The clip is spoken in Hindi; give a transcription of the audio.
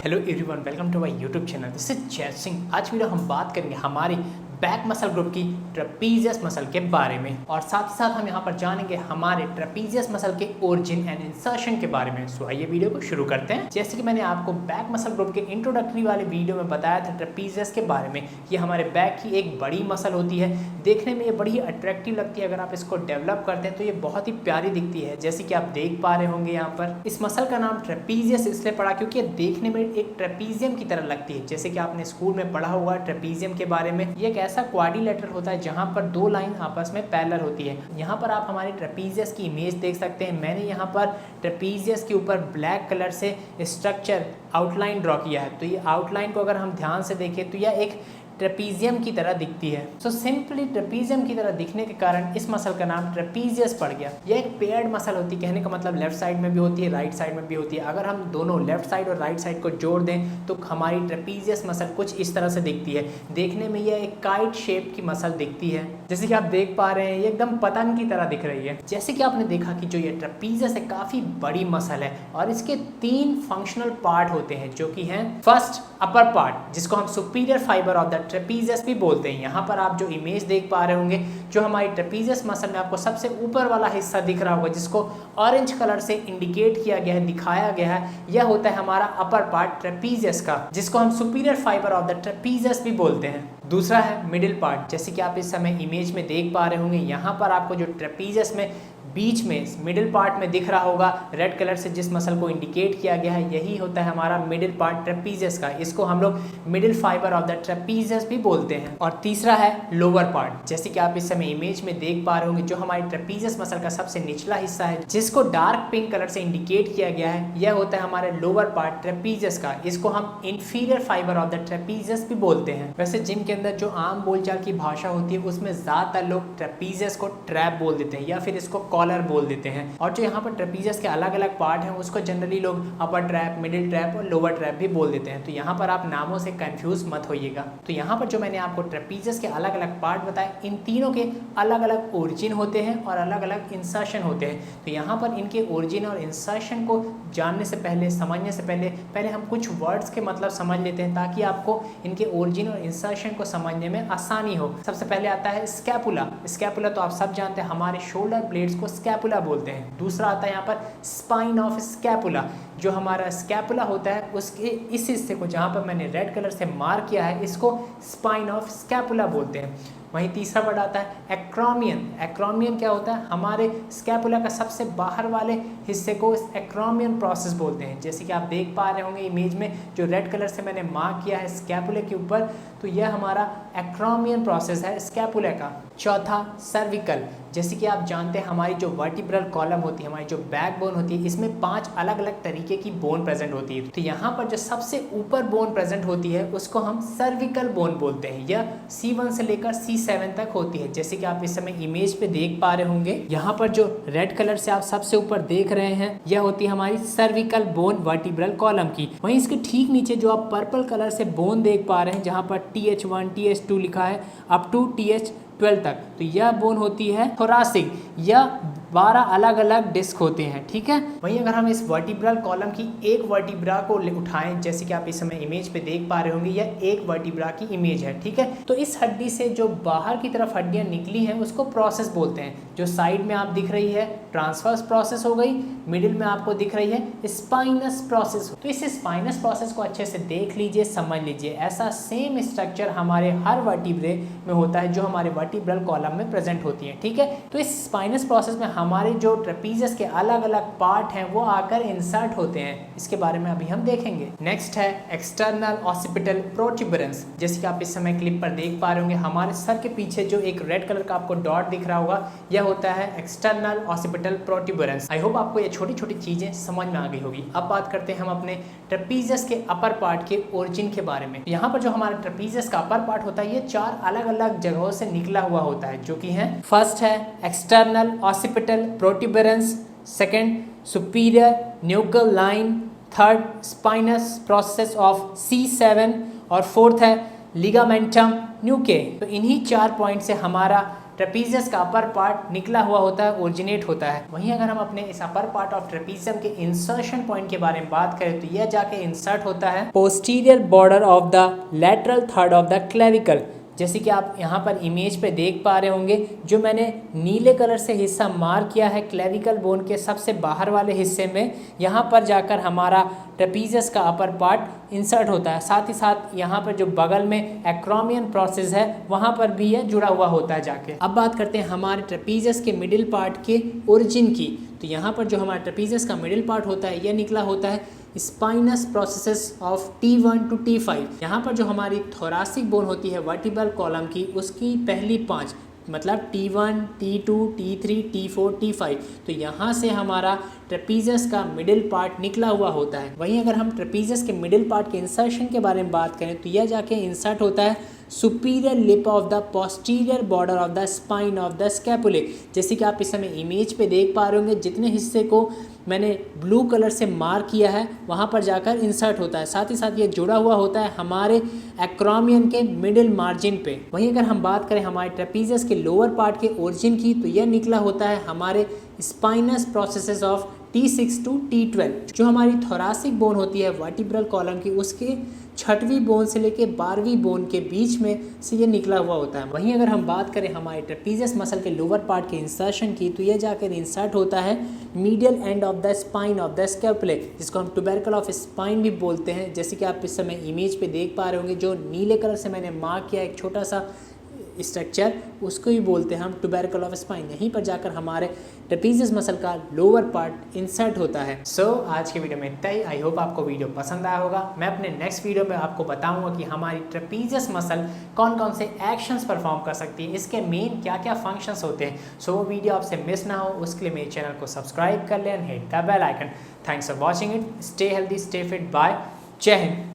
Hello everyone, welcome to my YouTube channel. This is Jay Singh. आज वीडियो हम बात करेंगे हमारी बैक मसल ग्रुप की ट्रेपीजियस मसल के बारे में, और साथ ही साथ हम यहाँ पर जानेंगे हमारे ट्रेपीजियस मसल के ओरिजिन एंड इंसर्शन के बारे में। सो आइए वीडियो को शुरू करते हैं। जैसे कि मैंने आपको बैक मसल ग्रुप के इंट्रोडक्टरी वाले वीडियो में बताया था ट्रेपीजियस के बारे में, ये हमारे बैक की एक बड़ी मसल होती है। देखने में ये बड़ी ही अट्रैक्टिव लगती है। अगर आप इसको डेवलप करते हैं तो ये बहुत ही प्यारी दिखती है, जैसे कि आप देख पा रहे होंगे यहाँ पर। इस मसल का नाम ट्रेपीजियस इसलिए पड़ा क्योंकि ये देखने में एक ट्रेपीजियम की तरह लगती है। जैसे कि आपने स्कूल में पढ़ा होगा ट्रेपीजियम के बारे में। ये एक ऐसा क्वाड्रिलेटरल होता है जहां पर दो लाइन आपस में पैरेलल होती है। यहाँ पर आप हमारी ट्रेपीजियस की इमेज देख सकते हैं। मैंने यहाँ पर ट्रेपीजियस के ऊपर ब्लैक कलर से स्ट्रक्चर आउटलाइन ड्रॉ किया है। तो ये आउटलाइन को अगर हम ध्यान से देखें तो यह एक ट्रेपीजियम की तरह दिखती है। सो सिंपली ट्रेपीजियम की तरह दिखने के कारण इस मसल का नाम ट्रेपीजियस पड़ गया। यह एक पेयर्ड मसल होती है। कहने का मतलब लेफ्ट साइड में भी होती है, राइट साइड में भी होती है। अगर हम दोनों लेफ्ट साइड और राइट साइड को जोड़ दें तो हमारी ट्रेपीजियस मसल कुछ इस तरह से दिखती है। देखने में यह एक काइट शेप की मसल दिखती है। जैसे कि आप देख पा रहे हैं ये एकदम पतंग की तरह दिख रही है। जैसे कि आपने देखा कि जो ये ट्रेपीजियस है काफी बड़ी मसल है और इसके तीन फंक्शनल पार्ट होते हैं, जो कि हैं फर्स्ट अपर पार्ट, जिसको हम superior fibre of the trapezius भी बोलते हैं। यहाँ पर आप जो इमेज देख पा रहे होंगे, जो हमारी ट्रेपीजियस मसल में आपको सबसे ऊपर वाला हिस्सा दिख रहा होगा, जिसको ऑरेंज कलर से इंडिकेट किया गया है, दिखाया गया है, यह होता है हमारा अपर पार्ट ट्रेपीजियस का, जिसको हम superior fibre of the trapezius भी बोलते हैं। दूसरा है मिडिल पार्ट। जैसे कि आप इस समय इमेज में देख पा रहे होंगे, यहाँ पर आपको जो ट्रेपीजियस में बीच में मिडिल पार्ट में दिख रहा होगा रेड कलर से, जिस मसल को इंडिकेट किया गया है, यही होता है हमारा मिडिल पार्ट ट्रेपीजियस का। इसको हम लोग middle fibre of the trapezius भी बोलते हैं। और तीसरा है लोअर पार्ट। जैसे कि आप इस समय इमेज में देख पा रहे होंगे, जो हमारी ट्रेपीजियस मसल का सबसे निचला हिस्सा है, जिसको डार्क पिंक कलर से इंडिकेट किया गया है, यह होता है हमारे लोअर पार्ट ट्रेपीजियस का। इसको हम inferior fibre of the trapezius भी बोलते हैं। वैसे जिम के अंदर जो आम बोलचाल की भाषा होती है उसमें ज्यादातर लोग ट्रेपीजियस को ट्रैप बोल देते हैं या फिर इसको कॉलर बोल देते हैं। और जो यहाँ पर ट्रेपीजियस के अलग अलग पार्ट हैं उसको जनरली लोग अपर ट्रैप, मिडिल ट्रैप और लोअर ट्रैप भी बोल देते हैं। तो यहाँ पर आप नामों से कंफ्यूज मत होइएगा। तो यहाँ पर जो मैंने आपको ट्रेपीजियस के अलग अलग पार्ट बताए, इन तीनों के अलग अलग ओरिजिन होते हैं और अलग अलग इंसर्शन होते हैं। तो यहाँ पर इनके ओरिजिन और इंसर्शन को जानने से पहले, समझने से पहले हम कुछ वर्ड्स के मतलब समझ लेते हैं, ताकि आपको इनके ओरिजिन और इंसर्शन को समझने में आसानी हो। सबसे पहले आता है स्कैपुला। स्कैपुला तो आप सब जानते हैं, हमारे शोल्डर ब्लेड्स को स्कैपुला बोलते हैं। दूसरा आता है यहाँ पर स्पाइन ऑफ स्कैपुला। जो हमारा स्कैपुला होता है उसके इस हिस्से को, जहाँ पर मैंने रेड कलर से मार्क किया है, इसको स्पाइन ऑफ स्कैपुला बोलते हैं। वहीं तीसरा वर्ड आता है एक्रोमियन। एक्रोमियन क्या होता है? हमारे स्कैपुला का सबसे बाहर वाले हिस्से को एक्रोमियन प्रोसेस बोलते हैं। जैसे कि आप देख पा रहे होंगे इमेज में, जो रेड कलर से मैंने मार्क किया है स्कैपुला के ऊपर, तो यह हमारा एक्रोमियन प्रोसेस है स्कैपुला का। चौथा सर्विकल। जैसे कि आप जानते हैं हमारी जो वर्टिब्रल कॉलम होती है, हमारी जो बैक बोन होती है, इसमें 5 अलग अलग तरीके की बोन प्रेजेंट होती है। तो यहाँ पर जो सबसे ऊपर बोन प्रेजेंट होती है उसको हम सर्विकल बोन बोलते हैं। यह C1 से लेकर C7 तक होती है। जैसे कि आप इस समय इमेज पे देख पा रहे होंगे, यहाँ पर जो रेड कलर से आप सबसे ऊपर देख रहे हैं, यह होती है हमारी सर्विकल बोन वर्टिब्रल कॉलम की। वहीं इसके ठीक नीचे जो आप पर्पल कलर से बोन देख पा रहे हैं, जहाँ पर TH1 TH2 लिखा है अप टू TH12 तक, तो यह बोन होती है थोरासिक। यह 12 अलग अलग डिस्क होते हैं, ठीक है। वहीं अगर हम इस वर्टिब्रल कॉलम की एक वर्टिब्रा को उठाएं, जैसे कि आप इस समय इमेज पे देख पा रहे होंगे, यह एक वर्टिब्रा की इमेज है, ठीक है। तो इस हड्डी से जो बाहर की तरफ हड्डियां निकली हैं उसको प्रोसेस बोलते हैं। जो साइड में आप दिख रही है ट्रांसवर्स प्रोसेस हो गई, मिडिल में आपको दिख रही है स्पाइनस प्रोसेस। तो इस स्पाइनस प्रोसेस को अच्छे से देख लीजिए, समझ लीजिए। ऐसा सेम स्ट्रक्चर हमारे हर वर्टिब्रे में होता है जो हमारे वर्टिब्रल कॉलम में प्रेजेंट होती है, ठीक है। तो इस स्पाइनस प्रोसेस में हमारे जो ट्रेपीजियस के अलग अलग पार्ट हैं वो आकर इंसर्ट होते हैं। इसके बारे में अभी हम देखेंगे। नेक्स्ट है एक्सटर्नल ऑसिपिटल प्रोट्यूबरेंस। जैसे कि आप इस समय क्लिप पर देख पा रहे होंगे, हमारे सर के पीछे जो एक रेड कलर का आपको डॉट दिख रहा होगा, यह होता है external occipital protuberance. I hope आपको ये छोटी छोटी चीजें समझ में आ गई होगी। अब बात करते हैं हम अपने ट्रेपीजियस के अपर पार्ट के ओरिजिन के बारे में। यहाँ पर जो हमारा ट्रेपीजियस का अपर पार्ट होता है, ये 4 अलग अलग जगहों से निकला हुआ होता है, जो कि है फर्स्ट है external occipital protuberance, second superior nuchal line, third spinous process of C7 और फोर्थ है लिगामेंटम न्यूके। तो इन्हीं 4 पॉइंट से हमारा ट्रेपीजियस का अपर पार्ट निकला हुआ होता है, ओरिजिनेट होता है। वहीं अगर हम अपने इस अपर पार्ट ऑफ ट्रेपीजियम के इंसर्शन पॉइंट के बारे में बात करें तो यह जाके इंसर्ट होता है posterior border of the lateral third of the clavicle. जैसे कि आप यहाँ पर इमेज पे देख पा रहे होंगे, जो मैंने नीले कलर से हिस्सा मार्क किया है क्लेविकल बोन के सबसे बाहर वाले हिस्से में, यहाँ पर जाकर हमारा ट्रेपीजियस का अपर पार्ट इंसर्ट होता है। साथ ही साथ यहाँ पर जो बगल में एक्रोमियन प्रोसेस है वहाँ पर भी यह जुड़ा हुआ होता है जाके। अब बात करते हैं हमारे ट्रेपीजियस के मिडिल पार्ट के ओरिजिन की। तो यहाँ पर जो हमारा ट्रेपीजियस का मिडिल पार्ट होता है यह निकला होता है spinous processes of T1 to T5। यहाँ पर जो हमारी थोरासिक बोन होती है वर्टिब्रल कॉलम की, उसकी पहली 5 मतलब T1, T2, T3, T4, T5, तो यहाँ से हमारा ट्रेपीजियस का मिडिल पार्ट निकला हुआ होता है। वहीं अगर हम ट्रेपीजियस के मिडिल पार्ट के इंसर्शन के बारे में बात करें तो यह जाके इंसर्ट होता है superior lip of the posterior border of the spine of the scapulae. जैसे कि आप इस समय इमेज पे देख पा रहे होंगे, जितने हिस्से को मैंने ब्लू कलर से मार्क किया है वहाँ पर जाकर इंसर्ट होता है। साथ ही साथ ये जुड़ा हुआ होता है हमारे एक्रोमियन के मिडिल मार्जिन पे। वहीं अगर हम बात करें हमारे ट्रेपीजियस के लोअर पार्ट के ओरिजिन की तो यह निकला होता है हमारे spinous processes of T6 to T12। जो हमारी थोरासिक बोन होती है वर्टिब्रल कॉलम की, उसके 6वीं बोन से लेके 12वीं बोन के बीच में से ये निकला हुआ होता है। वहीं अगर हम बात करें हमारे ट्रेपीजियस मसल के लोअर पार्ट के इंसर्शन की तो ये जाकर इंसर्ट होता है medial end of the spine of the scapulae, जिसको हम ट्यूबरकल ऑफ स्पाइन भी बोलते हैं। जैसे कि आप इस समय इमेज पे देख पा रहे होंगे, जो नीले कलर से मैंने मार्क किया एक छोटा सा स्ट्रक्चर, उसको ही बोलते हैं हम ट्यूबरकल ऑफ स्पाइन। यहीं पर जाकर हमारे ट्रेपीजियस मसल का लोअर पार्ट इंसर्ट होता है। आज के वीडियो में इतना ही। आई होप आपको वीडियो पसंद आया होगा। मैं अपने नेक्स्ट वीडियो में आपको बताऊंगा कि हमारी ट्रेपीजियस मसल कौन कौन से एक्शंस परफॉर्म कर सकती है, इसके मेन क्या क्या फंक्शंस होते हैं। वो वीडियो आपसे मिस ना हो उसके लिए मेरे चैनल को सब्सक्राइब कर लें and hit the bell icon. Thanks for watching it. Stay healthy, stay fit. Bye. जय हिंद।